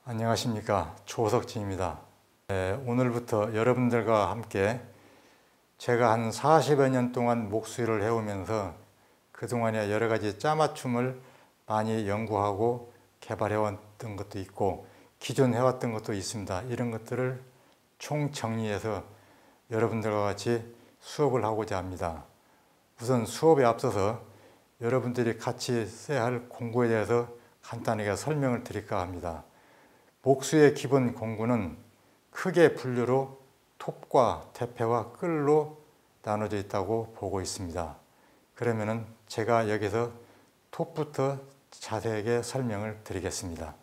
안녕하십니까, 조석진입니다. 오늘부터 여러분들과 함께 제가 한 40여 년 동안 목수일을 해오면서 그동안에 여러 가지 짜맞춤을 많이 연구하고 개발해왔던 것도 있고 기존 해왔던 것도 있습니다. 이런 것들을 총정리해서 여러분들과 같이 수업을 하고자 합니다. 우선 수업에 앞서서 여러분들이 같이 써야 할 공부에 대해서 간단하게 설명을 드릴까 합니다. 목수의 기본 공구는 크게 분류로 톱과 태페와 끌로 나눠져 있다고 보고 있습니다. 그러면은 제가 여기서 톱부터 자세하게 설명을 드리겠습니다.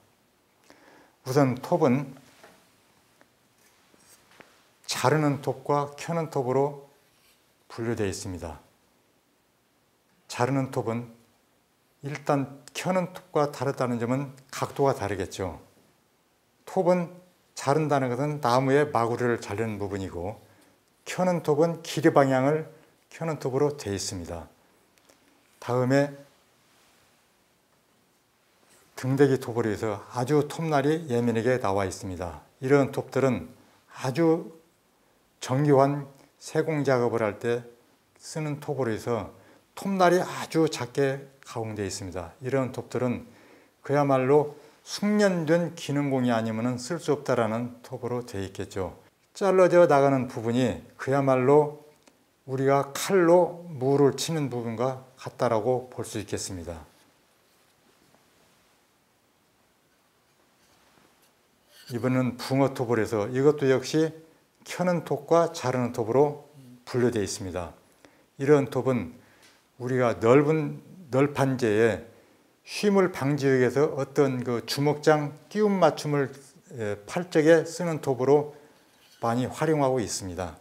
우선 톱은 자르는 톱과 켜는 톱으로 분류되어 있습니다. 자르는 톱은 일단 켜는 톱과 다르다는 점은 각도가 다르겠죠. 톱은 자른다는 것은 나무의 마구리를 자르는 부분이고 켜는 톱은 길이 방향을 켜는 톱으로 되어 있습니다. 다음에 등대기 톱으로 해서 아주 톱날이 예민하게 나와 있습니다. 이런 톱들은 아주 정교한 세공 작업을 할 때 쓰는 톱으로 해서 톱날이 아주 작게 가공되어 있습니다. 이런 톱들은 그야말로 숙련된 기능공이 아니면 쓸 수 없다라는 톱으로 되어 있겠죠. 잘라져 나가는 부분이 그야말로 우리가 칼로 무를 치는 부분과 같다라고 볼 수 있겠습니다. 이번은 붕어톱으로 해서 이것도 역시 켜는 톱과 자르는 톱으로 분류되어 있습니다. 이런 톱은 우리가 넓은 널판재에 쉼을 방지하기 위해서 어떤 그 주먹장 끼움 맞춤을 팔적에 쓰는 톱으로 많이 활용하고 있습니다.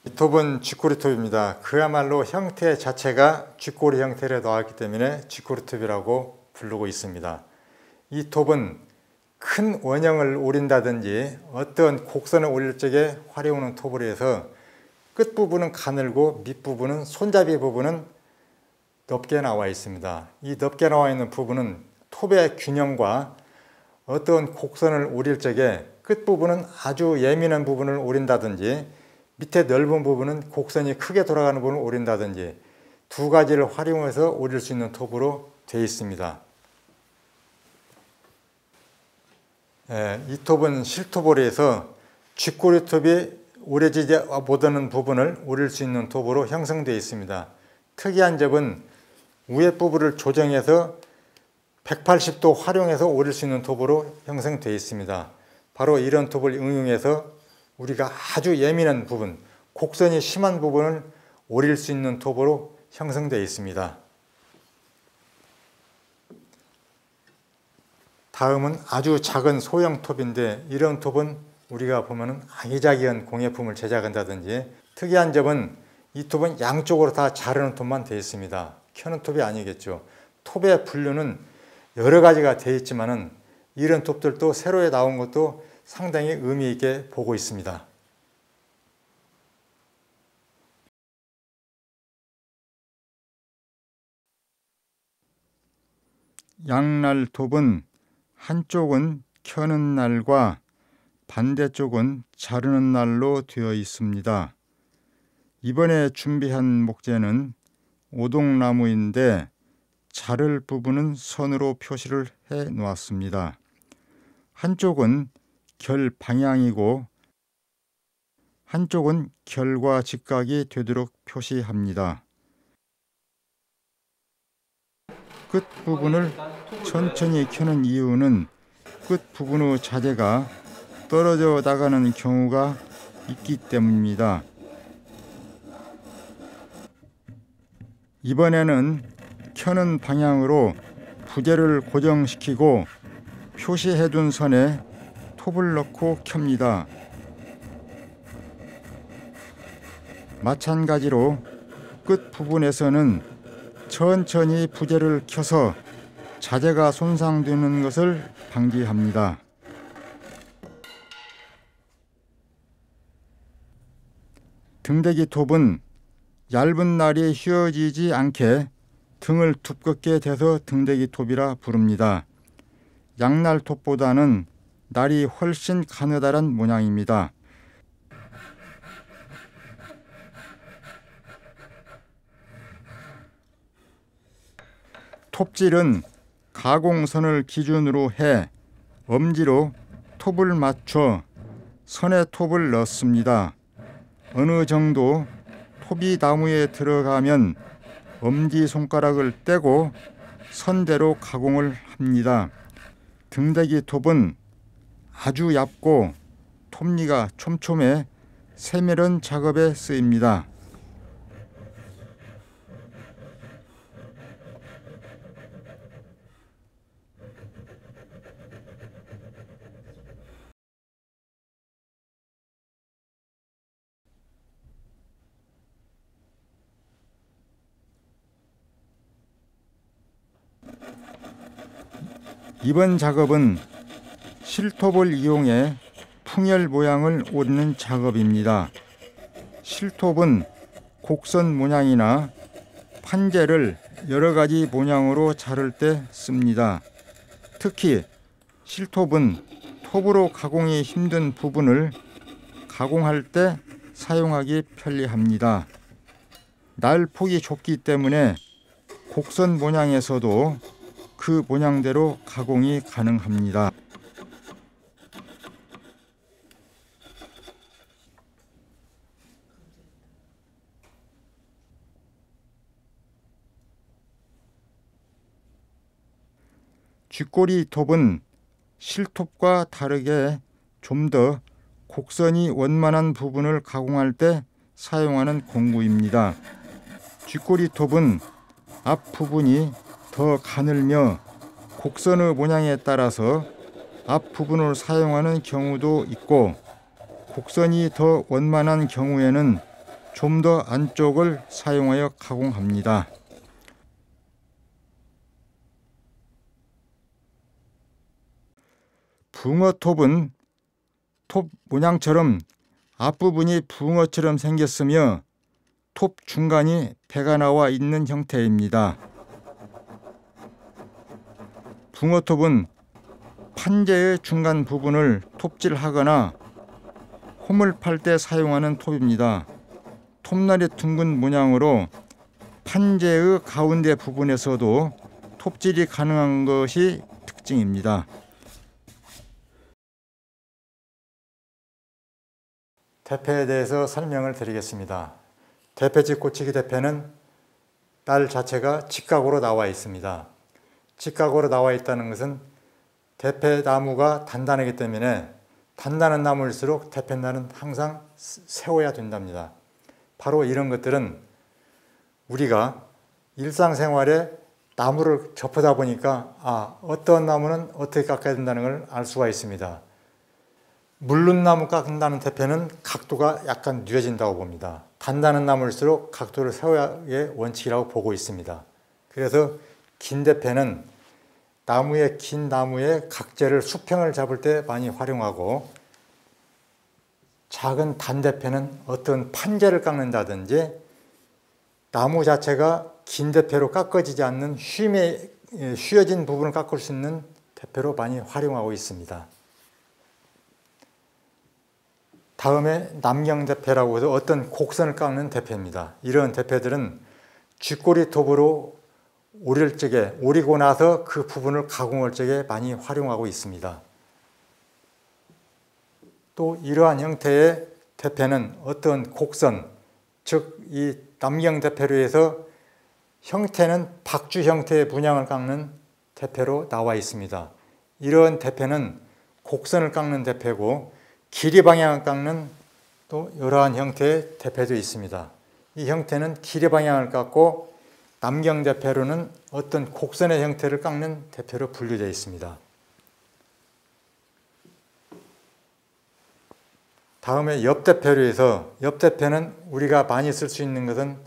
이 톱은 쥐꼬리 톱입니다. 그야말로 형태 자체가 쥐꼬리 형태로 나왔기 때문에 쥐꼬리 톱이라고 부르고 있습니다. 이 톱은 큰 원형을 오린다든지 어떤 곡선을 올릴 적에 활용하는 톱으로 해서 끝부분은 가늘고 밑부분은 손잡이 부분은 넓게 나와 있습니다. 이 넓게 나와 있는 부분은 톱의 균형과 어떤 곡선을 오릴 적에 끝부분은 아주 예민한 부분을 오린다든지 밑에 넓은 부분은 곡선이 크게 돌아가는 부분을 오린다든지 두 가지를 활용해서 오릴 수 있는 톱으로 되어 있습니다. 이 톱은 실톱으로 해서 쥐꼬리 톱이 오려지지 못하는 부분을 오릴 수 있는 톱으로 형성되어 있습니다. 특이한 점은 위에 부분을 조정해서 180도 활용해서 오릴 수 있는 톱으로 형성되어 있습니다. 바로 이런 톱을 응용해서 우리가 아주 예민한 부분, 곡선이 심한 부분을 오릴 수 있는 톱으로 형성되어 있습니다. 다음은 아주 작은 소형 톱인데 이런 톱은 우리가 보면은 아기자기한 공예품을 제작한다든지 특이한 점은 이 톱은 양쪽으로 다 자르는 톱만 되어 있습니다. 켜는 톱이 아니겠죠. 톱의 분류는 여러 가지가 되어 있지만은 이런 톱들도 새로 나온 것도 상당히 의미 있게 보고 있습니다. 양날 톱은 한쪽은 켜는 날과 반대쪽은 자르는 날로 되어 있습니다. 이번에 준비한 목재는 오동나무인데 자를 부분은 선으로 표시를 해 놓았습니다. 한쪽은 결 방향이고 한쪽은 결과 직각이 되도록 표시합니다. 끝 부분을 천천히 켜는 이유는 끝 부분의 자재가 떨어져 나가는 경우가 있기 때문입니다. 이번에는 켜는 방향으로 부재를 고정시키고 표시해둔 선에 톱을 넣고 켭니다. 마찬가지로 끝 부분에서는 천천히 부재를 켜서 자재가 손상되는 것을 방지합니다. 등대기 톱은 얇은 날이 휘어지지 않게 등을 두껍게 대서 등대기 톱이라 부릅니다. 양날톱보다는 날이 훨씬 가느다란 모양입니다. 톱질은 가공선을 기준으로 해 엄지로 톱을 맞춰 선에 톱을 넣습니다. 어느 정도 톱이 나무에 들어가면 엄지손가락을 떼고 선대로 가공을 합니다. 등대기 톱은 아주 얇고 톱니가 촘촘해 세밀한 작업에 쓰입니다. 이번 작업은 실톱을 이용해 풍열 모양을 오리는 작업입니다. 실톱은 곡선 모양이나 판재를 여러 가지 모양으로 자를 때 씁니다. 특히 실톱은 톱으로 가공이 힘든 부분을 가공할 때 사용하기 편리합니다. 날폭이 좁기 때문에 곡선 모양에서도 그 모양대로 가공이 가능합니다. 쥐꼬리 톱은 실톱과 다르게 좀 더 곡선이 원만한 부분을 가공할 때 사용하는 공구입니다. 쥐꼬리 톱은 앞부분이 더 가늘며 곡선의 모양에 따라서 앞부분을 사용하는 경우도 있고, 곡선이 더 원만한 경우에는 좀 더 안쪽을 사용하여 가공합니다. 붕어톱은 톱 모양처럼 앞부분이 붕어처럼 생겼으며 톱 중간이 배가 나와 있는 형태입니다. 붕어톱은 판재의 중간 부분을 톱질하거나 홈을 팔 때 사용하는 톱입니다. 톱날이 둥근 모양으로 판재의 가운데 부분에서도 톱질이 가능한 것이 특징입니다. 대패에 대해서 설명을 드리겠습니다. 대패집 고치기 대패는 딸 자체가 직각으로 나와 있습니다. 직각으로 나와 있다는 것은 대패 나무가 단단하기 때문에 단단한 나무일수록 대패날은 항상 세워야 된답니다. 바로 이런 것들은 우리가 일상생활에 나무를 접하다 보니까 어떤 나무는 어떻게 깎아야 된다는 걸 알 수가 있습니다. 물룬나무 깎는다는 대패는 각도가 약간 뉘어진다고 봅니다. 단단한 나무일수록 각도를 세워야의 원칙이라고 보고 있습니다. 그래서 긴 대패는 긴 나무의 각재를 수평을 잡을 때 많이 활용하고, 작은 단대패는 어떤 판재를 깎는다든지 나무 자체가 긴 대패로 깎아지지 않는 휘어진 부분을 깎을 수 있는 대패로 많이 활용하고 있습니다. 다음에 남경대패라고 해서 어떤 곡선을 깎는 대패입니다. 이런 대패들은 쥐꼬리 톱으로 오릴 적에, 오리고 나서 그 부분을 가공할 적에 많이 활용하고 있습니다. 또 이러한 형태의 대패는 어떤 곡선, 즉 이 남경대패로 해서 형태는 박주 형태의 문양을 깎는 대패로 나와 있습니다. 이런 대패는 곡선을 깎는 대패고, 길이 방향을 깎는 또 이러한 형태의 대패도 있습니다. 이 형태는 길이 방향을 깎고, 남경대패로는 어떤 곡선의 형태를 깎는 대패로 분류되어 있습니다. 다음에 옆대패로 해서, 옆대패는 우리가 많이 쓸 수 있는 것은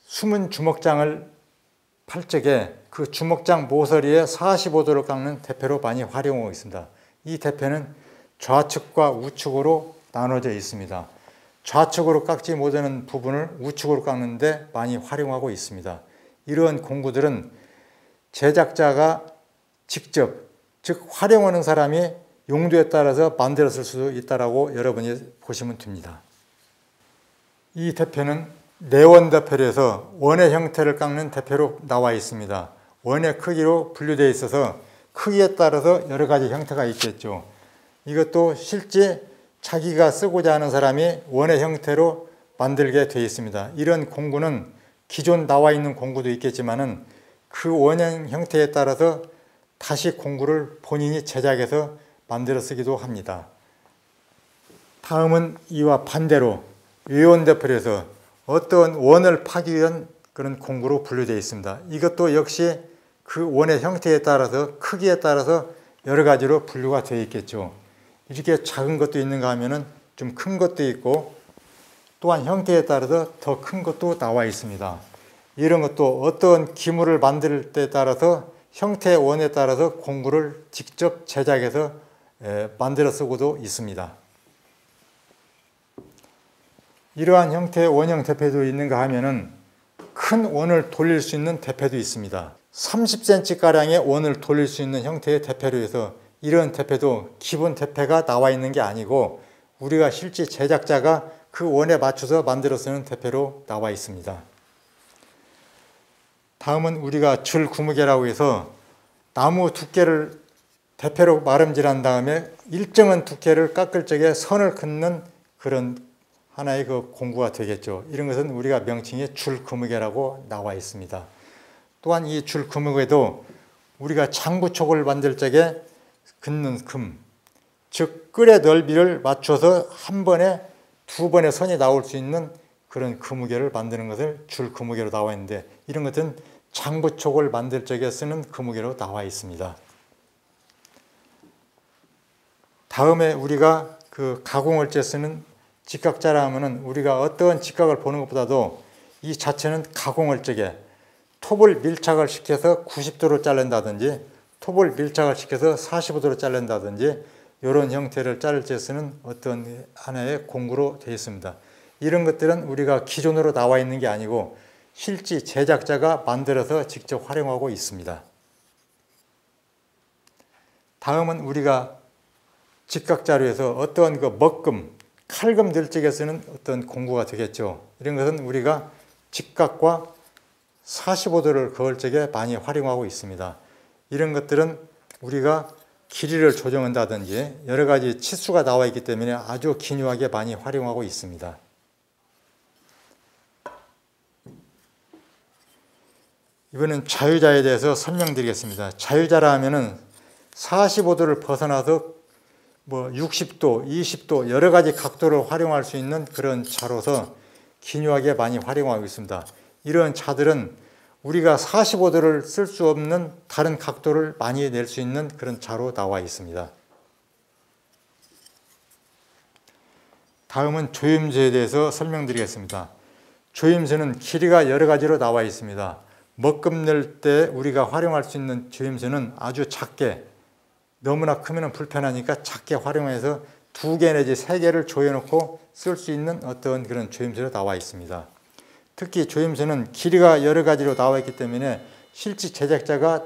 숨은 주먹장을 팔 적에 그 주먹장 모서리에 45도를 깎는 대패로 많이 활용하고 있습니다. 이 대패는 좌측과 우측으로 나눠져 있습니다. 좌측으로 깎지 못하는 부분을 우측으로 깎는데 많이 활용하고 있습니다. 이러한 공구들은 제작자가 직접 즉 활용하는 사람이 용도에 따라서 만들었을 수도 있다라고 여러분이 보시면 됩니다. 이 대패는 내원 대패로 해서 원의 형태를 깎는 대패로 나와 있습니다. 원의 크기로 분류되어 있어서 크기에 따라서 여러 가지 형태가 있겠죠. 이것도 실제 자기가 쓰고자 하는 사람이 원의 형태로 만들게 되어 있습니다. 이런 공구는 기존 나와 있는 공구도 있겠지만은 그 원형 형태에 따라서 다시 공구를 본인이 제작해서 만들어 쓰기도 합니다. 다음은 이와 반대로 외원 대패로 해서 어떤 원을 파기 위한 그런 공구로 분류되어 있습니다. 이것도 역시 그 원의 형태에 따라서 크기에 따라서 여러 가지로 분류가 되어 있겠죠. 이렇게 작은 것도 있는가 하면은 좀 큰 것도 있고 또한 형태에 따라서 더 큰 것도 나와 있습니다. 이런 것도 어떤 기물을 만들 때에 따라서 형태의 원에 따라서 공구를 직접 제작해서 만들어 쓰고도 있습니다. 이러한 형태의 원형 대패도 있는가 하면은 큰 원을 돌릴 수 있는 대패도 있습니다. 30cm가량의 원을 돌릴 수 있는 형태의 대패로 해서 이런 대패도 기본 대패가 나와 있는 게 아니고 우리가 실제 제작자가 그 원에 맞춰서 만들어 쓰는 대패로 나와 있습니다. 다음은 우리가 줄 구무개라고 해서 나무 두께를 대패로 마름질한 다음에 일정한 두께를 깎을 적에 선을 긋는 그런 하나의 그 공구가 되겠죠. 이런 것은 우리가 명칭이 줄 구무개라고 나와 있습니다. 또한 이 줄 구무개도 우리가 장구촉을 만들 적에 긋는 금, 즉 끌의 넓이를 맞춰서 한 번에 두 번의 선이 나올 수 있는 그런 구무개를 만드는 것을 줄 구무개로 나와 있는데 이런 것은 장구촉을 만들 적에 쓰는 구무개로 나와 있습니다. 다음에 우리가 그 가공할 때 쓰는 직각자라 하면은 우리가 어떠한 직각을 보는 것보다도 이 자체는 가공할 적에 톱을 밀착을 시켜서 90도로 자른다든지 톱을 밀착을 시켜서 45도로 자른다든지 이런 형태를 자를 때 쓰는 어떤 하나의 공구로 되어 있습니다. 이런 것들은 우리가 기존으로 나와 있는 게 아니고 실제 제작자가 만들어서 직접 활용하고 있습니다. 다음은 우리가 직각자루에서 어떤 그 먹금, 칼금 들 적에 쓰는 어떤 공구가 되겠죠. 이런 것은 우리가 직각과 45도를 그을 적에 많이 활용하고 있습니다. 이런 것들은 우리가 길이를 조정한다든지 여러 가지 치수가 나와 있기 때문에 아주 기묘하게 많이 활용하고 있습니다. 이번엔 자유자에 대해서 설명드리겠습니다. 자유자라 하면은 45도를 벗어나서 60도, 20도 여러 가지 각도를 활용할 수 있는 그런 자로서 기묘하게 많이 활용하고 있습니다. 이런 자들은 우리가 45도를 쓸 수 없는 다른 각도를 많이 낼 수 있는 그런 자로 나와 있습니다. 다음은 조임쇠에 대해서 설명드리겠습니다. 조임쇠는 길이가 여러 가지로 나와 있습니다. 먹금 낼 때 우리가 활용할 수 있는 조임쇠는 아주 작게, 너무나 크면 불편하니까 작게 활용해서 2개 내지 3개를 조여놓고 쓸 수 있는 어떤 그런 조임쇠로 나와 있습니다. 특히 조임쇠는 길이가 여러 가지로 나와 있기 때문에 실제 제작자가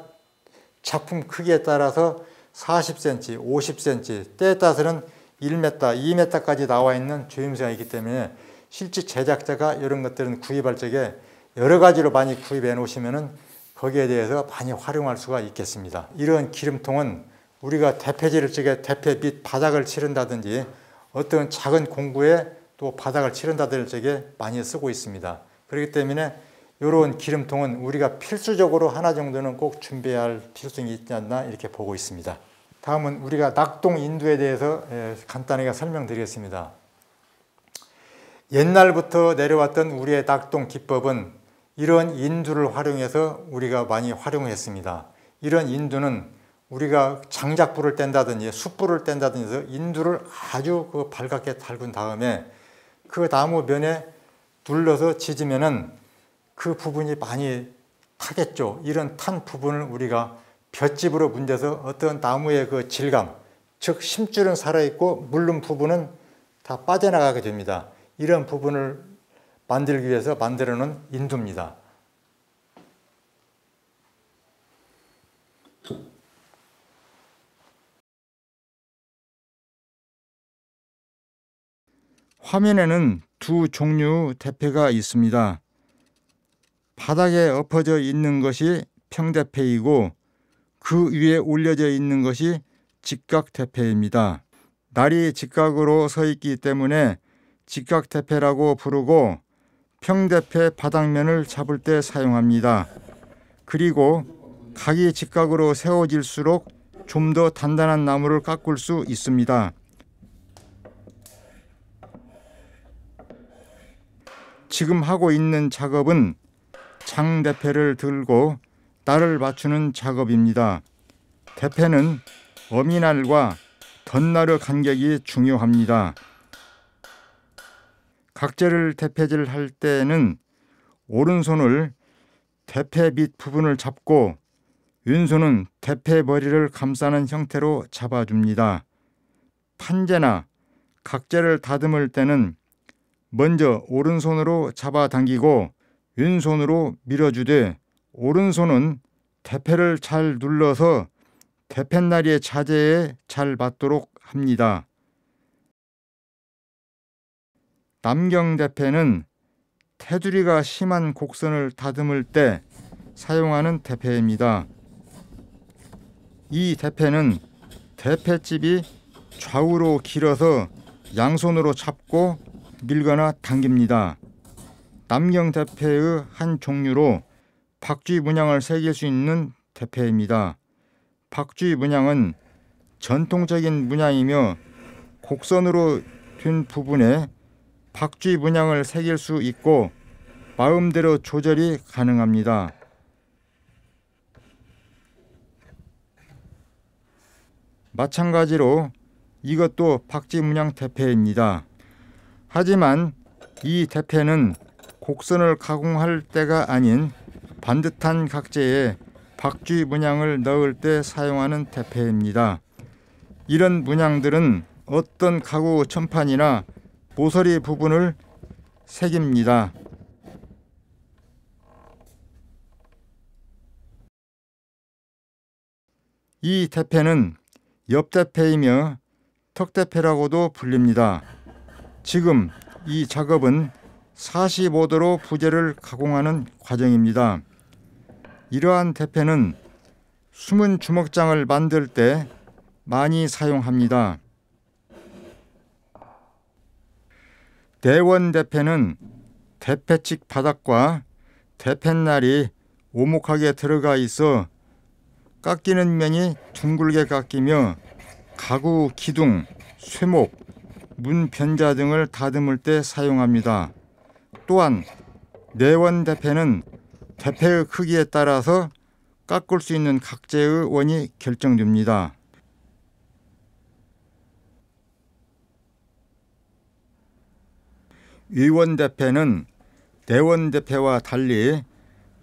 작품 크기에 따라서 40cm, 50cm, 때에 따라서는 1m, 2m까지 나와 있는 조임쇠가 있기 때문에 실제 제작자가 이런 것들은 구입할 적에 여러 가지로 많이 구입해 놓으시면은 거기에 대해서 많이 활용할 수가 있겠습니다. 이런 기름통은 우리가 대패질을 적에 대패 밑 바닥을 칠한다든지 어떤 작은 공구에 또 바닥을 칠한다든지 적에 많이 쓰고 있습니다. 그렇기 때문에 이런 기름통은 우리가 필수적으로 하나 정도는 꼭 준비해야 할 필요성이 있지 않나 이렇게 보고 있습니다. 다음은 우리가 낙동 인두에 대해서 간단하게 설명드리겠습니다. 옛날부터 내려왔던 우리의 낙동 기법은 이런 인두를 활용해서 우리가 많이 활용했습니다. 이런 인두는 우리가 장작불을 뗀다든지 숯불을 뗀다든지 해서 인두를 아주 발갛게 달군 다음에 그 나무 면에 눌러서 지지면은 그 부분이 많이 타겠죠. 이런 탄 부분을 우리가 볏짚으로 문대서 어떤 나무의 그 질감, 즉 심줄은 살아있고 물른 부분은 다 빠져나가게 됩니다. 이런 부분을 만들기 위해서 만들어 놓은 인두입니다. 화면에는 두 종류 대패가 있습니다. 바닥에 엎어져 있는 것이 평대패이고 그 위에 올려져 있는 것이 직각대패입니다. 날이 직각으로 서 있기 때문에 직각대패라고 부르고 평대패 바닥면을 잡을 때 사용합니다. 그리고 각이 직각으로 세워질수록 좀 더 단단한 나무를 깎을 수 있습니다. 지금 하고 있는 작업은 장대패를 들고 날을 맞추는 작업입니다. 대패는 어미날과 덧날의 간격이 중요합니다. 각재를 대패질 할 때는 오른손을 대패 밑 부분을 잡고 왼손은 대패 머리를 감싸는 형태로 잡아줍니다. 판재나 각재를 다듬을 때는 먼저 오른손으로 잡아당기고 왼손으로 밀어주되 오른손은 대패를 잘 눌러서 대패날의 자재에 잘 맞도록 합니다. 남경대패는 테두리가 심한 곡선을 다듬을 때 사용하는 대패입니다. 이 대패는 대패집이 좌우로 길어서 양손으로 잡고 밀거나 당깁니다. 남경대패의 한 종류로 박쥐 문양을 새길 수 있는 대패입니다. 박쥐 문양은 전통적인 문양이며 곡선으로 된 부분에 박쥐 문양을 새길 수 있고 마음대로 조절이 가능합니다. 마찬가지로 이것도 박쥐 문양 대패입니다. 하지만 이 대패는 곡선을 가공할 때가 아닌 반듯한 각재에 박쥐 문양을 넣을 때 사용하는 대패입니다. 이런 문양들은 어떤 가구 천판이나 모서리 부분을 새깁니다. 이 대패는 옆대패이며 턱대패라고도 불립니다. 지금 이 작업은 45도로 부재를 가공하는 과정입니다. 이러한 대패는 숨은 주먹장을 만들 때 많이 사용합니다. 내원대패는 대패측 바닥과 대패날이 오목하게 들어가 있어 깎이는 면이 둥글게 깎이며 가구 기둥, 쇠목, 문 변자 등을 다듬을 때 사용합니다. 또한 내원대패는 대패의 크기에 따라서 깎을 수 있는 각재의 원이 결정됩니다. 위원대패는 내원대패와 달리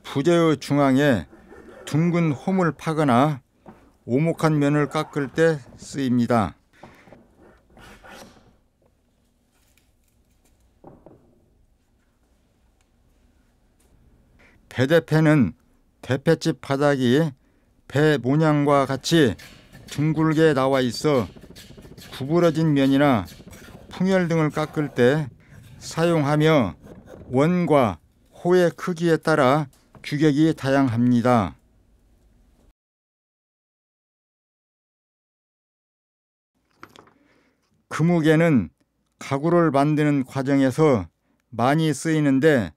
부재의 중앙에 둥근 홈을 파거나 오목한 면을 깎을 때 쓰입니다. 배대패는 대패집 바닥이 배 모양과 같이 둥글게 나와 있어 구부러진 면이나 풍열 등을 깎을 때 사용하며 원과 호의 크기에 따라 규격이 다양합니다. 금우개는 가구를 만드는 과정에서 많이 쓰이는데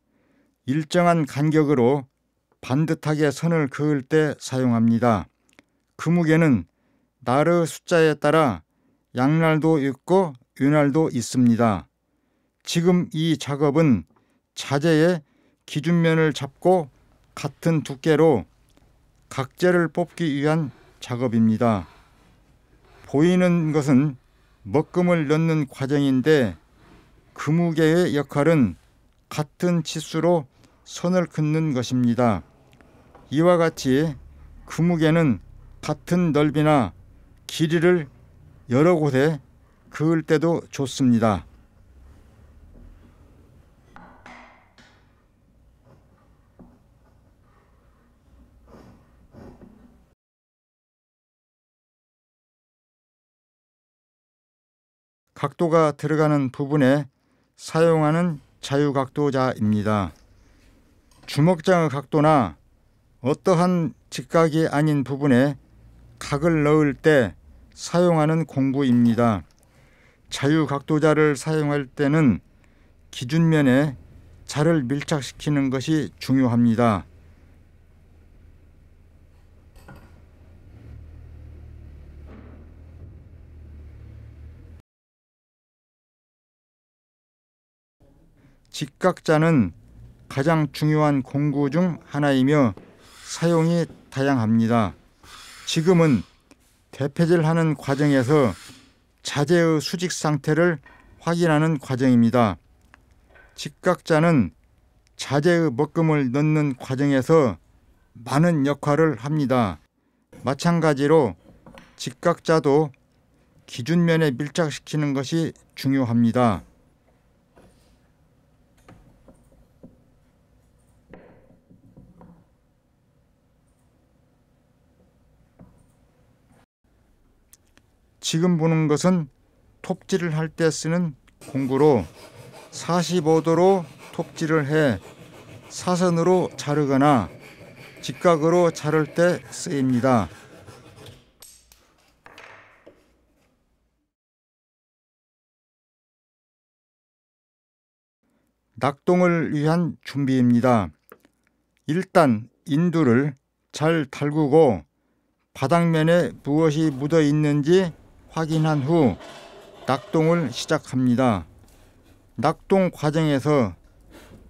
일정한 간격으로 반듯하게 선을 그을 때 사용합니다. 금우개는 날의 숫자에 따라 양날도 있고 윤날도 있습니다. 지금 이 작업은 자재의 기준면을 잡고 같은 두께로 각재를 뽑기 위한 작업입니다. 보이는 것은 먹금을 넣는 과정인데 금우개의 역할은 같은 치수로 선을 긋는 것입니다. 이와 같이 금우개는 같은 넓이나 길이를 여러 곳에 그을 때도 좋습니다. 각도가 들어가는 부분에 사용하는 자유각도자입니다. 주먹장의 각도나 어떠한 직각이 아닌 부분에 각을 넣을 때 사용하는 공구입니다. 자유각도자를 사용할 때는 기준면에 자를 밀착시키는 것이 중요합니다. 직각자는 가장 중요한 공구 중 하나이며 사용이 다양합니다. 지금은 대패질하는 과정에서 자재의 수직 상태를 확인하는 과정입니다. 직각자는 자재의 먹금을 넣는 과정에서 많은 역할을 합니다. 마찬가지로 직각자도 기준면에 밀착시키는 것이 중요합니다. 지금 보는 것은 톱질을 할 때 쓰는 공구로 45도로 톱질을 해 사선으로 자르거나 직각으로 자를 때 쓰입니다. 낙동을 위한 준비입니다. 일단 인두를 잘 달구고 바닥면에 무엇이 묻어 있는지 확인한 후 낙동을 시작합니다. 낙동 과정에서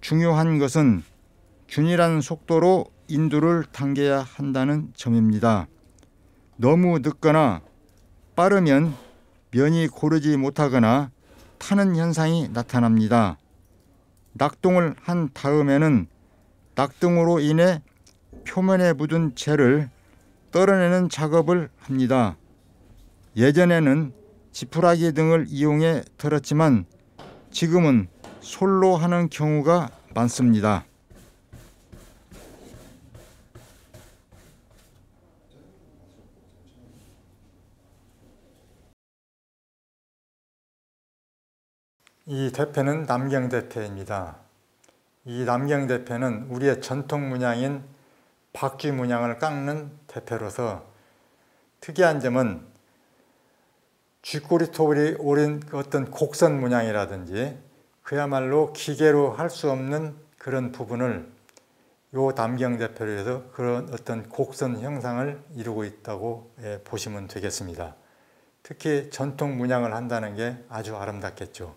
중요한 것은 균일한 속도로 인두를 당겨야 한다는 점입니다. 너무 늦거나 빠르면 면이 고르지 못하거나 타는 현상이 나타납니다. 낙동을 한 다음에는 낙동으로 인해 표면에 묻은 재를 떨어내는 작업을 합니다. 예전에는 지푸라기 등을 이용해 털었지만 지금은 솔로 하는 경우가 많습니다. 이 대패는 남경대패입니다. 이 남경대패는 우리의 전통 문양인 박쥐 문양을 깎는 대패로서 특이한 점은 쥐꼬리 톱이 오린 어떤 곡선 문양이라든지 그야말로 기계로 할 수 없는 그런 부분을 요 남경대패로 해서 그런 어떤 곡선 형상을 이루고 있다고 보시면 되겠습니다. 특히 전통 문양을 한다는 게 아주 아름답겠죠.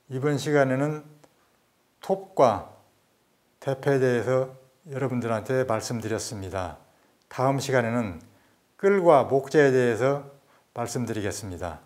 이번 시간에는 톱과 대패에 대해서 여러분들한테 말씀드렸습니다. 다음 시간에는 끌과 목재에 대해서 말씀드리겠습니다.